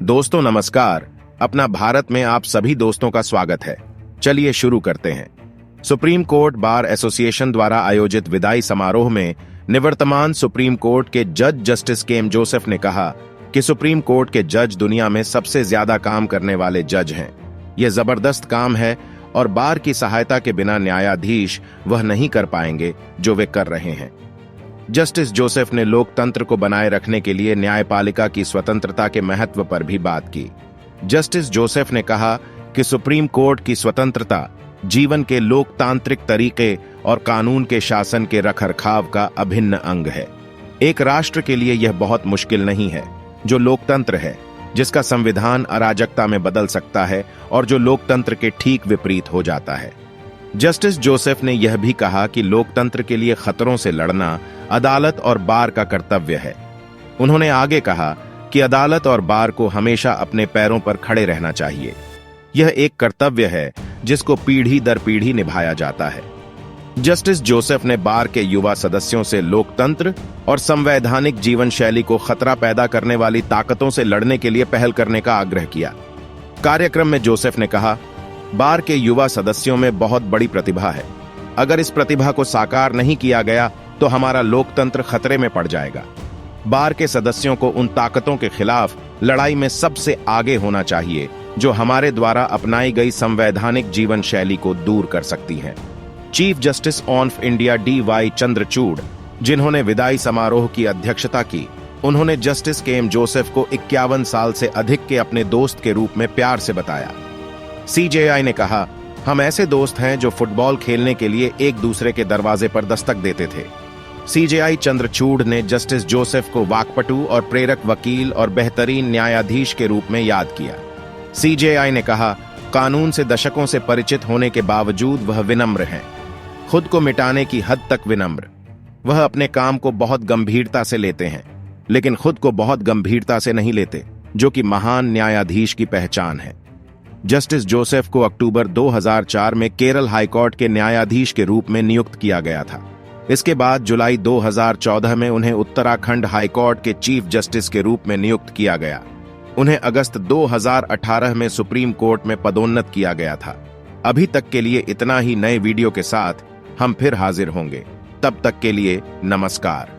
दोस्तों नमस्कार। अपना भारत में आप सभी दोस्तों का स्वागत है। चलिए शुरू करते हैं। सुप्रीम कोर्ट बार एसोसिएशन द्वारा आयोजित विदाई समारोह में निवर्तमान सुप्रीम कोर्ट के जज जस्टिस केएम जोसेफ ने कहा कि सुप्रीम कोर्ट के जज दुनिया में सबसे ज्यादा काम करने वाले जज हैं। यह जबरदस्त काम है और बार की सहायता के बिना न्यायाधीश वह नहीं कर पाएंगे जो वे कर रहे हैं। जस्टिस जोसेफ ने लोकतंत्र को बनाए रखने के लिए न्यायपालिका की स्वतंत्रता के महत्व पर भी बात की। जस्टिस जोसेफ ने कहा कि सुप्रीम कोर्ट की स्वतंत्रता जीवन के लोकतांत्रिक तरीके और कानून के शासन के रखरखाव का अभिन्न अंग है। एक राष्ट्र के लिए यह बहुत मुश्किल नहीं है जो लोकतंत्र है, जिसका संविधान अराजकता में बदल सकता है और जो लोकतंत्र के ठीक विपरीत हो जाता है। जस्टिस जोसेफ ने यह भी कहा कि लोकतंत्र के लिए खतरों से लड़ना अदालत और बार का कर्तव्य है। उन्होंने आगे कहा कि अदालत और बार को हमेशा अपने पैरों पर खड़े रहना चाहिए। यह एक कर्तव्य है जिसको पीढ़ी दर पीढ़ी निभाया जाता है। जस्टिस जोसेफ ने बार के युवा सदस्यों से लोकतंत्र और संवैधानिक जीवन शैली को खतरा पैदा करने वाली ताकतों से लड़ने के लिए पहल करने का आग्रह किया। कार्यक्रम में जोसेफ ने कहा, बार के युवा सदस्यों में बहुत बड़ी प्रतिभा है। अगर इस प्रतिभा को साकार नहीं किया गया तो हमारा लोकतंत्र खतरे में पड़ जाएगा। बार के सदस्यों को उन ताकतों के खिलाफ लड़ाई में सबसे आगे होना चाहिए जो हमारे द्वारा अपनाई गई संवैधानिक जीवन शैली को दूर कर सकती हैं। Chief justice of India DY Chandrachud, जिन्होंने विदाई समारोह की अध्यक्षता की, उन्होंने जस्टिस केएम जोसेफ को 51 साल से अधिक के अपने दोस्त के रूप में प्यार से बताया। CJI ने कहा, हम ऐसे दोस्त हैं जो फुटबॉल खेलने के लिए एक दूसरे के दरवाजे पर दस्तक देते थे। CJI चंद्रचूड़ ने जस्टिस जोसेफ को वाकपटु और प्रेरक वकील और बेहतरीन न्यायाधीश के रूप में याद किया। CJI ने कहा, कानून से दशकों से परिचित होने के बावजूद वह विनम्र हैं, खुद को मिटाने की हद तक विनम्र। वह अपने काम को बहुत गंभीरता से लेते हैं, लेकिन खुद को बहुत गंभीरता से नहीं लेते, जो कि महान न्यायाधीश की पहचान है। जस्टिस जोसेफ को अक्टूबर 2004 में केरल हाईकोर्ट के न्यायाधीश के रूप में नियुक्त किया गया था। इसके बाद जुलाई 2014 में उन्हें उत्तराखंड हाईकोर्ट के चीफ जस्टिस के रूप में नियुक्त किया गया। उन्हें अगस्त 2018 में सुप्रीम कोर्ट में पदोन्नत किया गया था। अभी तक के लिए इतना ही। नए वीडियो के साथ हम फिर हाजिर होंगे। तब तक के लिए नमस्कार।